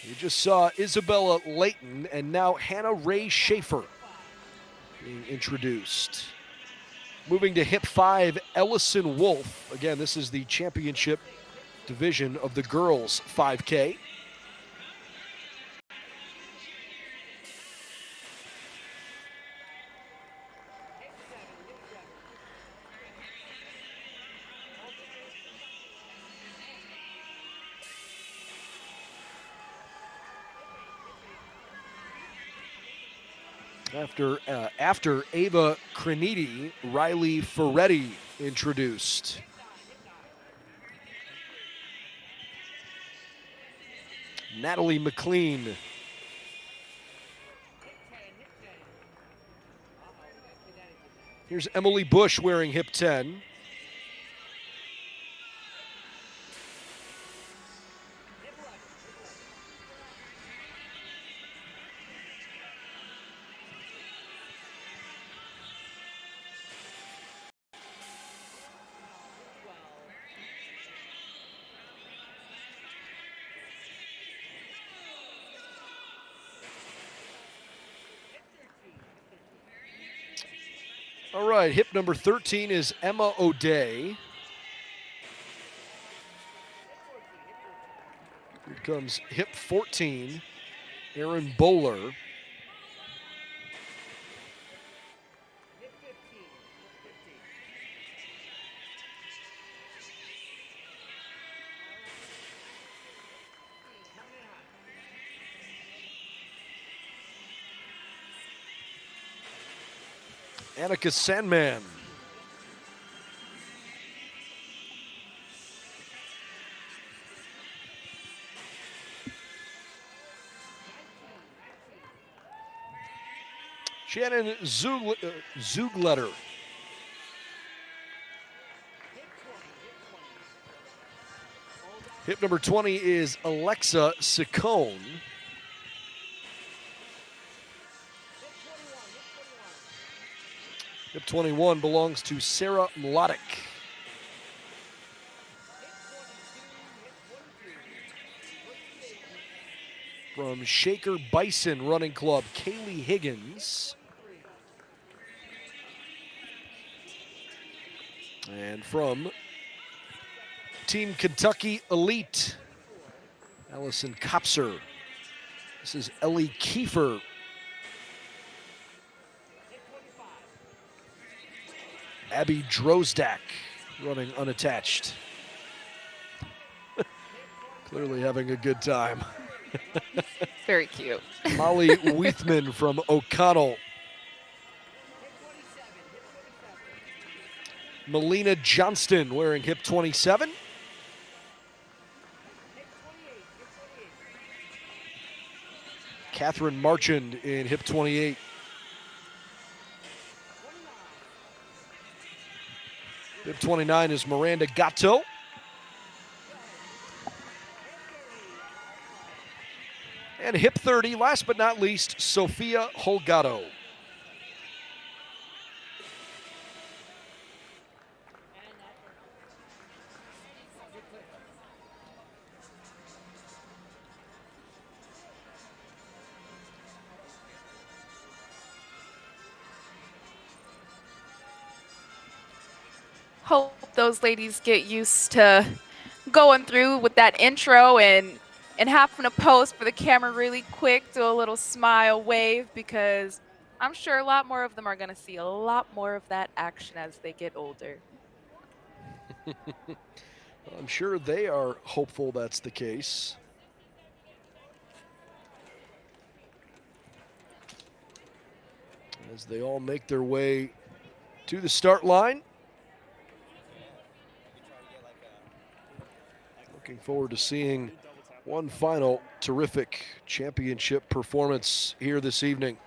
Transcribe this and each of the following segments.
You just saw Isabella Layton and now Hannah Ray Schaefer being introduced. Moving to hip 5, Ellison Wolf. Again, this is the championship division of the girls 5K. After Ava Creniti, Riley Ferretti introduced. Natalie McLean. Here's Emily Bush wearing hip 10. All right, hip number 13 is Emma O'Day. Here comes hip 14, Erin Bowler. Annika Sandman. Shannon Zugletter. Hip number 20 is Alexa Ciccone. Hip 21 belongs to Sarah Mlodick. From Shaker Bison Running Club, Kaylee Higgins. And from Team Kentucky Elite, Allison Kopser. This is Ellie Kiefer. Abby Drozdak running unattached. Clearly having a good time. Very cute. Molly Weithman from O'Connell. Melina Johnston wearing hip 27. Catherine Marchand in hip 28. Hip 29 is Miranda Gatto. And hip 30, last but not least, Sophia Holgado. Hope those ladies get used to going through with that intro and having to pose for the camera really quick, do a little smile wave, because I'm sure a lot more of them are going to see a lot more of that action as they get older. I'm sure they are hopeful that's the case. As they all make their way to the start line. Looking forward to seeing one final terrific championship performance here this evening.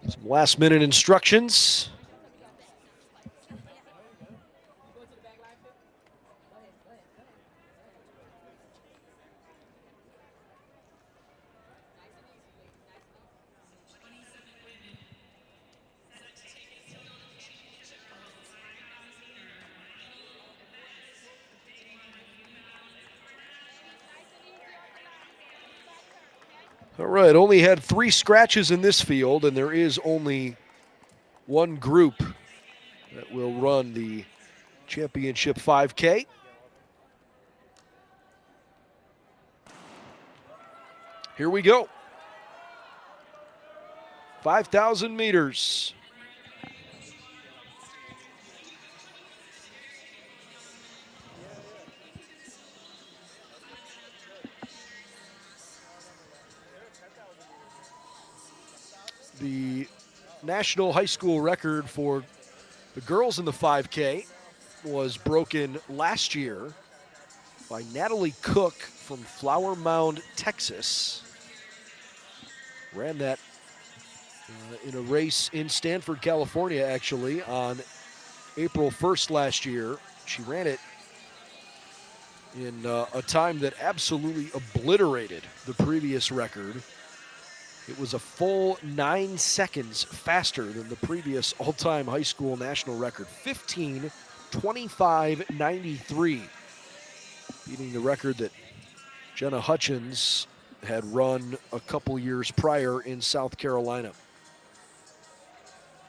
Some last-minute instructions. All right, only had 3 scratches in this field, and there is only one group that will run the championship 5K. Here we go. 5,000 meters. The national high school record for the girls in the 5K was broken last year by Natalie Cook from Flower Mound, Texas. Ran that in a race in Stanford, California, actually, on April 1st last year. She ran it in a time that absolutely obliterated the previous record. It was a full 9 seconds faster than the previous all-time high school national record, 15:25:93, beating the record that Jenna Hutchins had run a couple years prior in South Carolina.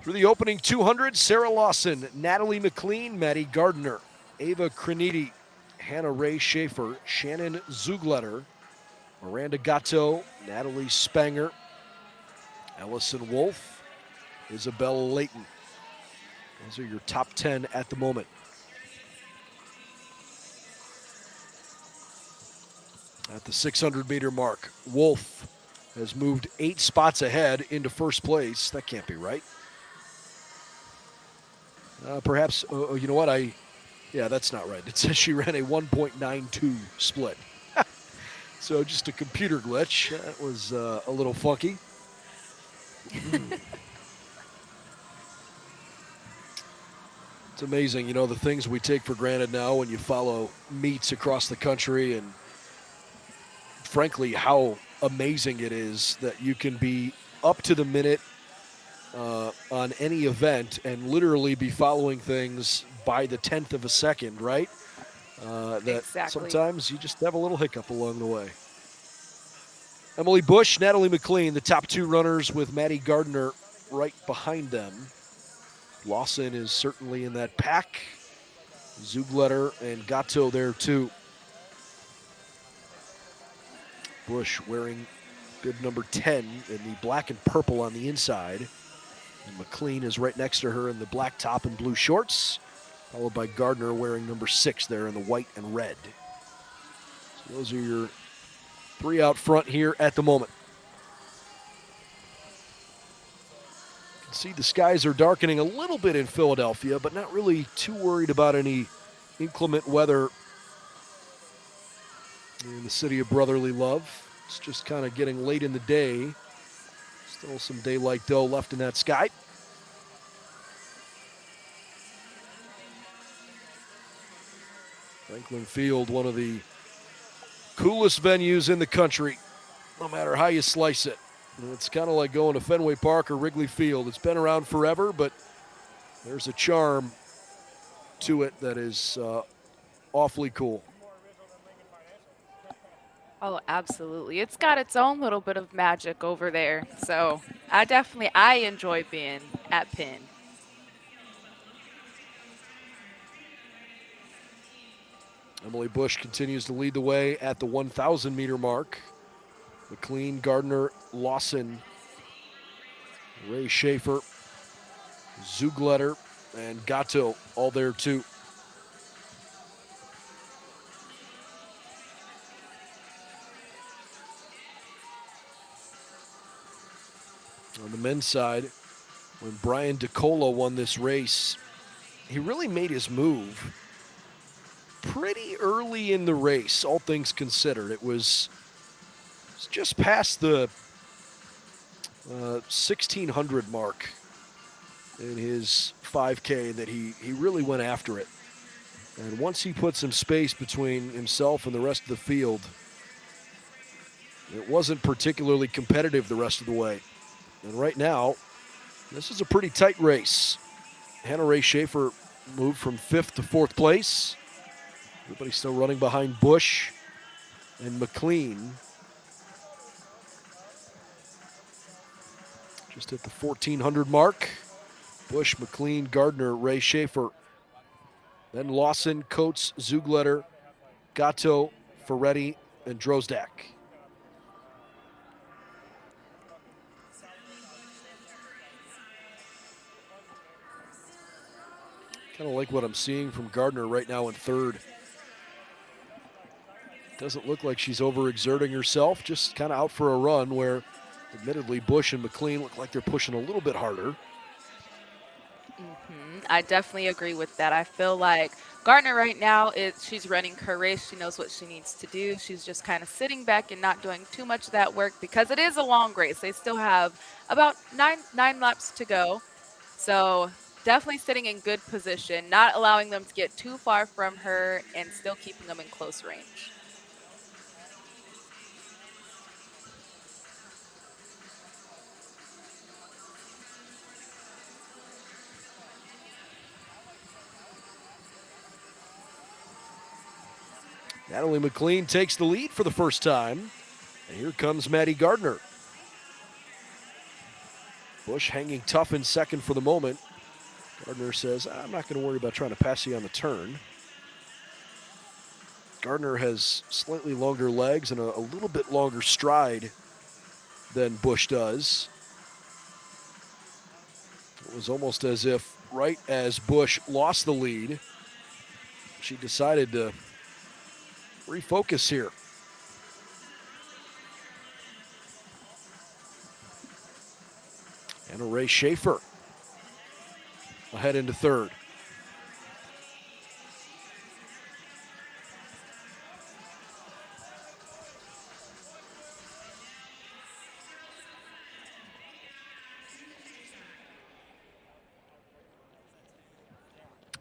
Through the opening 200, Sarah Lawson, Natalie McLean, Maddie Gardner, Ava Creniti, Hannah Ray Schaefer, Shannon Zugletter, Miranda Gatto, Natalie Spanger, Ellison Wolf, Isabella Layton. Those are your top 10 at the moment. At the 600-meter mark, Wolf has moved 8 spots ahead into first place. That can't be right. Perhaps, you know what? Yeah, that's not right. It says she ran a 1.92 split. So just a computer glitch. That was a little funky. It's amazing, you know, the things we take for granted now when you follow meets across the country, and frankly, how amazing it is that you can be up to the minute on any event and literally be following things by the 10th of a second, right? That Exactly. sometimes you just have a little hiccup along the way. Emily Bush, Natalie McLean, the top 2 runners with Maddie Gardner right behind them. Lawson is certainly in that pack. Zugletter and Gatto there too. Bush wearing bib number 10 in the black and purple on the inside. And McLean is right next to her in the black top and blue shorts, followed by Gardner wearing number 6 there in the white and red. So those are your 3 out front here at the moment. You can see the skies are darkening a little bit in Philadelphia, but not really too worried about any inclement weather in the city of brotherly love. It's just kind of getting late in the day. Still some daylight though left in that sky. Franklin Field, one of the coolest venues in the country, no matter how you slice it. It's kind of like going to Fenway Park or Wrigley Field. It's been around forever, but there's a charm to it that is awfully cool. Oh, absolutely. It's got its own little bit of magic over there. So I enjoy being at Penn. Emily Bush continues to lead the way at the 1,000-meter mark. McLean, Gardner, Lawson, Ray Schaefer, Zugletter, and Gatto all there too. On the men's side, when Brian DeCola won this race, he really made his move pretty early in the race, all things considered. It was It's just past the 1600 mark in his 5K that he really went after it. And once he put some space between himself and the rest of the field, it wasn't particularly competitive the rest of the way. And right now, this is a pretty tight race. Hannah Ray Schaefer moved from 5th to 4th place. Everybody's still running behind Bush and McLean. Just at the 1400 mark. Bush, McLean, Gardner, Ray Schaefer. Then Lawson, Coates, Zugletter, Gatto, Ferretti, and Drozdak. Kind of like what I'm seeing from Gardner right now in 3rd. Doesn't look like she's overexerting herself, just kind of out for a run where admittedly Bush and McLean look like they're pushing a little bit harder. I definitely agree with that. I feel like Gardner right now she's running her race. She knows what she needs to do. She's just kind of sitting back and not doing too much of that work because it is a long race. They still have about nine laps to go. So definitely sitting in good position, not allowing them to get too far from her and still keeping them in close range. Natalie McLean takes the lead for the first time. And here comes Maddie Gardner. Bush hanging tough in 2nd for the moment. Gardner says, I'm not going to worry about trying to pass you on the turn. Gardner has slightly longer legs and a little bit longer stride than Bush does. It was almost as if right as Bush lost the lead, she decided to refocus here. And Ray Schaefer ahead into 3rd.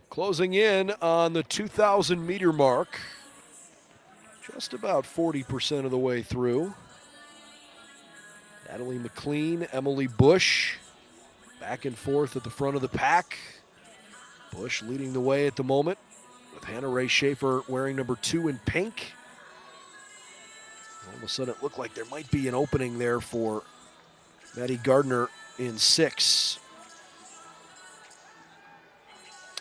Closing in on the 2,000 meter mark. Just about 40% of the way through. Natalie McLean, Emily Bush, back and forth at the front of the pack. Bush leading the way at the moment, with Hannah Ray Schaefer wearing number 2 in pink. All of a sudden it looked like there might be an opening there for Maddie Gardner in 6.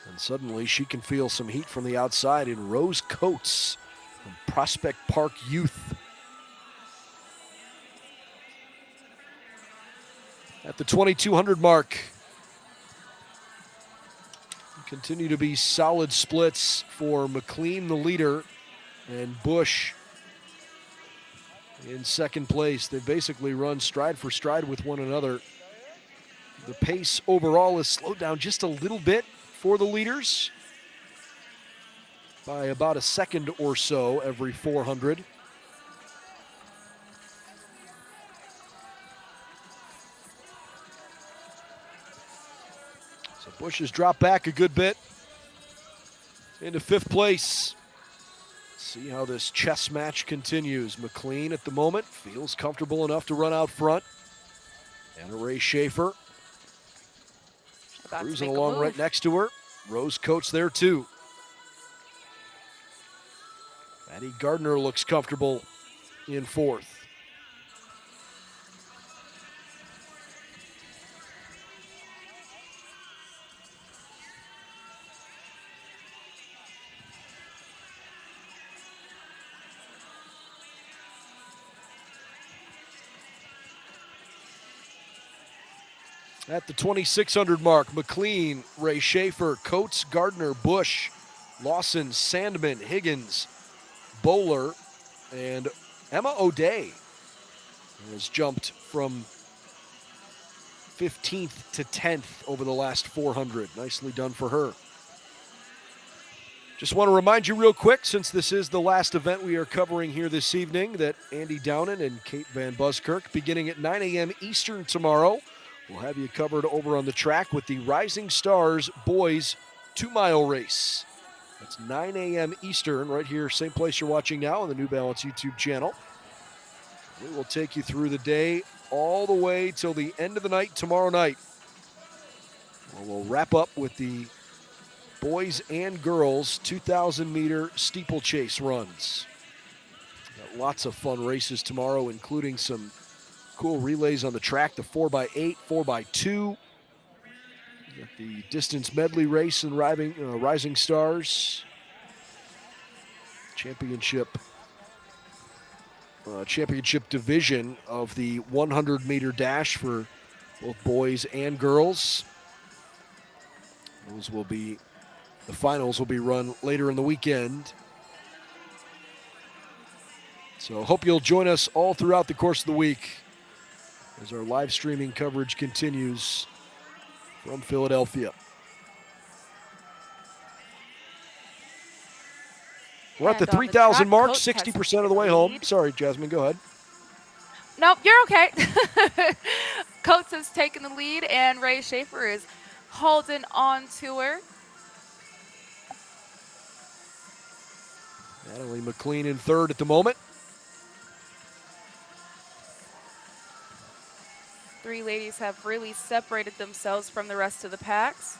And suddenly she can feel some heat from the outside in Rose Coates from Prospect Park Youth. At the 2,200 mark. Continue to be solid splits for McLean, the leader, and Bush in 2nd place. They basically run stride for stride with one another. The pace overall has slowed down just a little bit for the leaders by about a second or so every 400. So Bush has dropped back a good bit into 5th place. See how this chess match continues. McLean at the moment feels comfortable enough to run out front. Hannah Ray Schaefer cruising along right next to her. Rose Coates there too. Maddie Gardner looks comfortable in 4th. At the 2,600 mark, McLean, Ray Schaefer, Coates, Gardner, Bush, Lawson, Sandman, Higgins, Bowler, and Emma O'Day has jumped from 15th to 10th over the last 400. Nicely done for her. Just want to remind you real quick, since this is the last event we are covering here this evening, that Andy Downen and Kate Van Buskirk, beginning at 9 a.m. Eastern tomorrow, will have you covered over on the track with the Rising Stars Boys 2-mile race. That's 9 a.m. Eastern, right here, same place you're watching now on the New Balance YouTube channel. We will take you through the day all the way till the end of the night tomorrow night. We'll wrap up with the boys and girls 2,000-meter steeplechase runs. Got lots of fun races tomorrow, including some cool relays on the track, the 4x8, 4x2. Got the distance medley race and Rising Stars championship division of the 100-meter dash for both boys and girls. The finals will be run later in the weekend. So hope you'll join us all throughout the course of the week as our live streaming coverage continues from Philadelphia. We're at the 3,000 mark, 60% of the way home. Sorry, Jasmine, go ahead. Nope, you're okay. Coates has taken the lead, and Ray Schaefer is holding on to her. Natalie McLean in third at the moment. Three ladies have really separated themselves from the rest of the packs.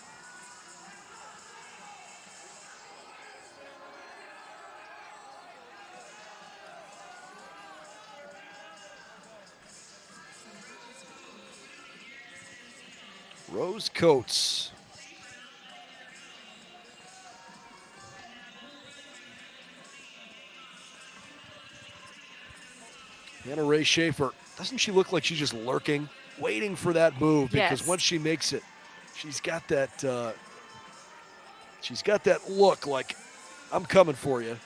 Rose Coates. Hannah Ray Schaefer, doesn't she look like she's just lurking, waiting for that move? Because once she makes it, she's got that look like, I'm coming for you.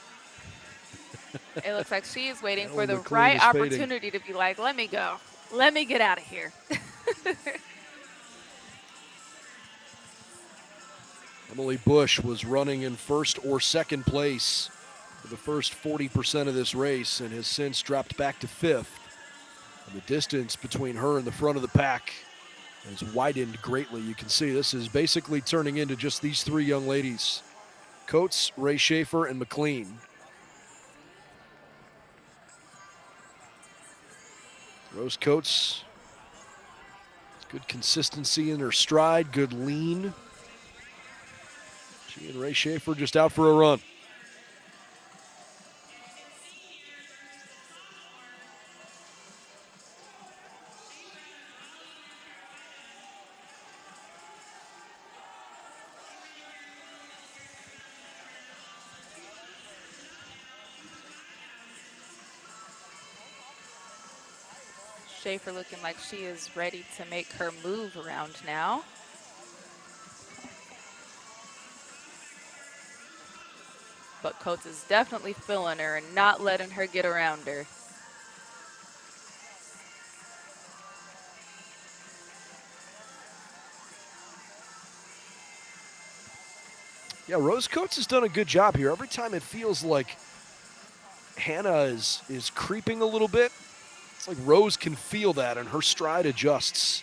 It looks like she is waiting for the right opportunity to be like, let me go. Let me get out of here. Emily Bush was running in first or second place for the first 40% of this race and has since dropped back to fifth. And the distance between her and the front of the pack has widened greatly. You can see this is basically turning into just these three young ladies: Coates, Ray Schaefer, and McLean. Rose Coates, good consistency in her stride, good lean. She and Ray Schaefer just out for a run. Schaefer looking like she is ready to make her move around now. But Coates is definitely feeling her and not letting her get around her. Yeah, Rose Coates has done a good job here. Every time it feels like Hannah is creeping a little bit, it's like Rose can feel that and her stride adjusts.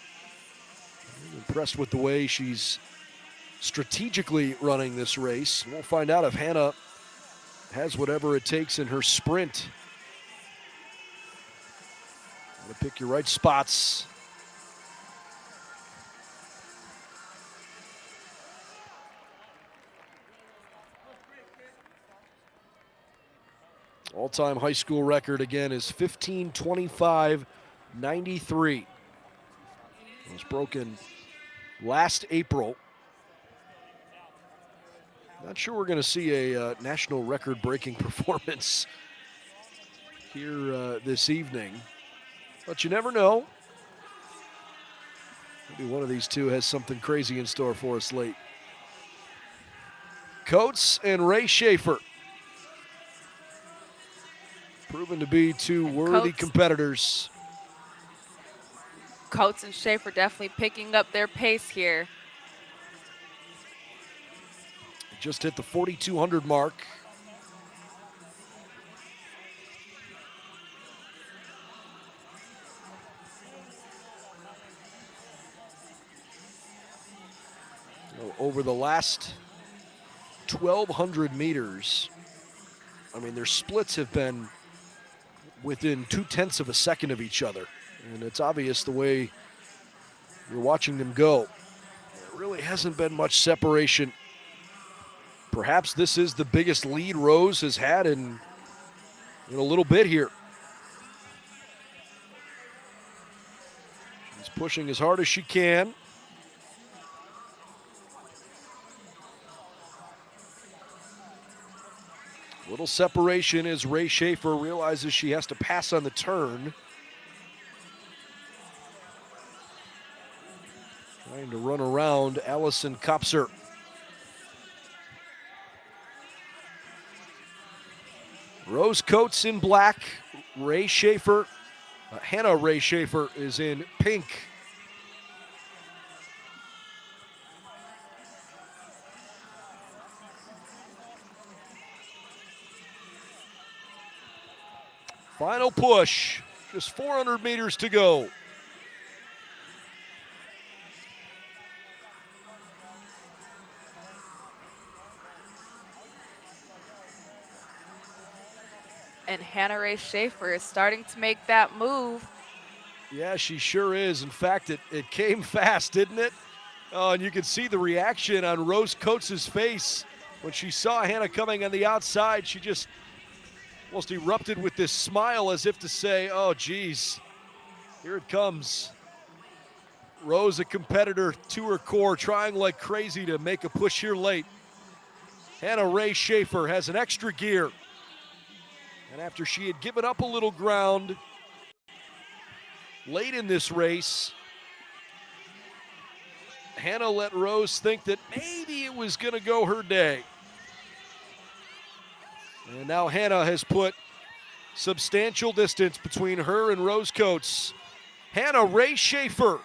I'm impressed with the way she's strategically running this race. We'll find out if Hannah has whatever it takes in her sprint. Gotta pick your right spots. All-time high school record, again, is 15:25.93. It was broken last April. Not sure we're going to see a national record-breaking performance here this evening, but you never know. Maybe one of these two has something crazy in store for us late. Coates and Ray Schaefer, proven to be two worthy competitors. Coates and Schaefer definitely picking up their pace here. just hit the 4,200 mark. Over the last 1,200 meters, I mean, their splits have been within 0.2 of a second of each other. And it's obvious the way you're watching them go. There really hasn't been much separation. Perhaps this is the biggest lead Rose has had in a little bit here. She's pushing as hard as she can. Little separation as Ray Schaefer realizes she has to pass on the turn. Trying to run around Allison Kopser. Rose Coates in black. Ray Schaefer, Hannah Ray Schaefer is in pink. Final push, just 400 meters to go. And Hannah Ray Schaefer is starting to make that move. Yeah, she sure is. In fact, it came fast, didn't it? Oh, and you can see the reaction on Rose Coates' face when she saw Hannah coming on the outside. She just almost erupted with this smile as if to say, oh, geez, here it comes. Rose, a competitor to her core, trying like crazy to make a push here late. Hannah Ray Schaefer has an extra gear. And after she had given up a little ground late in this race, Hannah let Rose think that maybe it was going to go her day. And now Hannah has put substantial distance between her and Rose Coates. Hannah Ray Schaefer,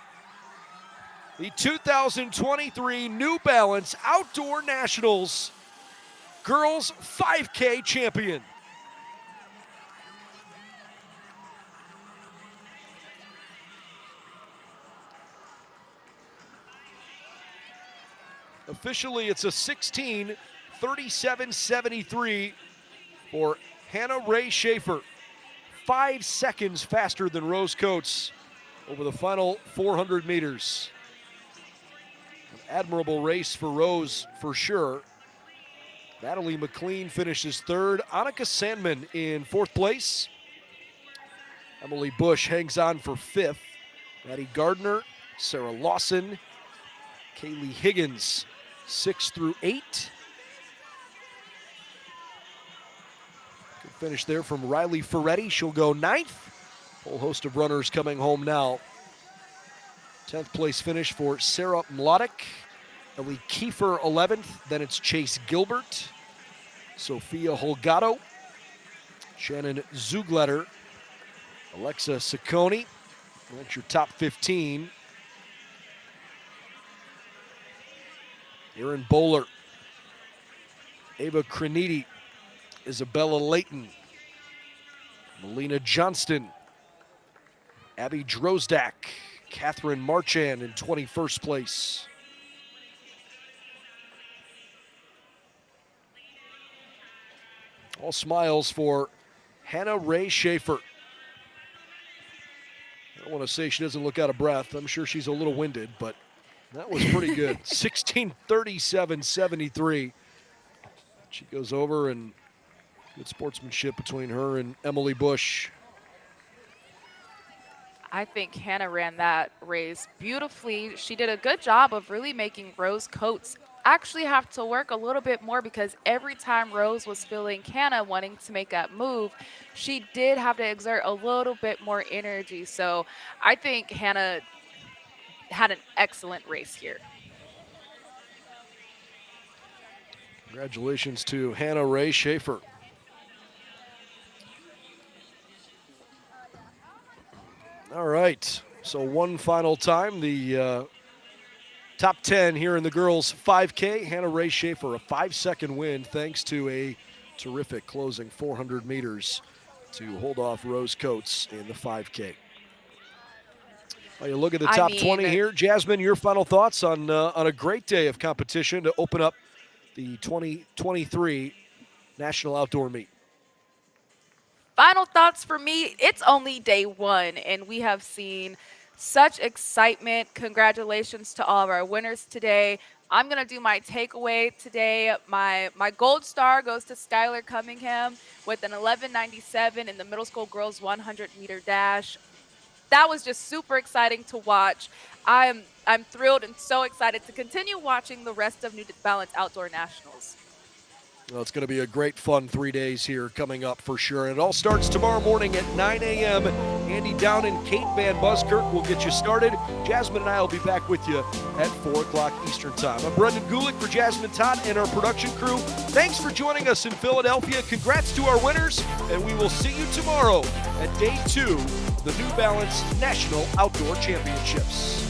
the 2023 New Balance Outdoor Nationals Girls 5K champion. Officially, it's a 16:37.73 for Hannah Ray Schaefer. 5 seconds faster than Rose Coates over the final 400 meters. An admirable race for Rose for sure. Natalie McLean finishes third. Annika Sandman in fourth place. Emily Bush hangs on for fifth. Maddie Gardner, Sarah Lawson, Kaylee Higgins, 6 through 8. Good finish there from Riley Ferretti. She'll go ninth. Whole host of runners coming home now. 10th place finish for Sarah Mlodek. Ellie Kiefer 11th. Then it's Chase Gilbert, Sophia Holgato, Shannon Zugletter, Alexa Ciccone. That's your top 15. Erin Bowler, Ava Creniti, Isabella Layton, Melina Johnston, Abby Drozdak, Catherine Marchand in 21st place. All smiles for Hannah Ray Schaefer. I don't want to say she doesn't look out of breath. I'm sure she's a little winded, but that was pretty good. 16:37.73. She goes over, and good sportsmanship between her and Emily Bush. I think Hannah ran that race beautifully. She did a good job of really making Rose Coates actually have to work a little bit more, because every time Rose was feeling Hannah wanting to make that move, she did have to exert a little bit more energy. So I think Hannah had an excellent race here. Congratulations to Hannah Ray Schaefer. All right, so one final time, the Top 10 here in the girls' 5K. Hannah Ray Schaefer, a 5-second win thanks to a terrific closing 400 meters to hold off Rose Coates in the 5K. Well, you look at the I top 20 mean, here. Jasmine, your final thoughts on a great day of competition to open up the 2023 National Outdoor Meet. final thoughts for me, it's only day one, and we have seen such excitement. Congratulations to all of our winners today. I'm going to do my takeaway today. My gold star goes to Skylar Cunningham with an 11:97 in the middle school girls 100-meter dash. That was just super exciting to watch. I'm thrilled and so excited to continue watching the rest of New Balance Outdoor Nationals. Well, it's going to be a great fun 3 days here coming up for sure. And it all starts tomorrow morning at 9 a.m. Andy Down and Kate Van Buskirk will get you started. Jasmine and I will be back with you at 4 o'clock Eastern Time. I'm Brendan Gulick for Jasmine Todd and our production crew. Thanks for joining us in Philadelphia. Congrats to our winners, and we will see you tomorrow at day 2 of the New Balance National Outdoor Championships.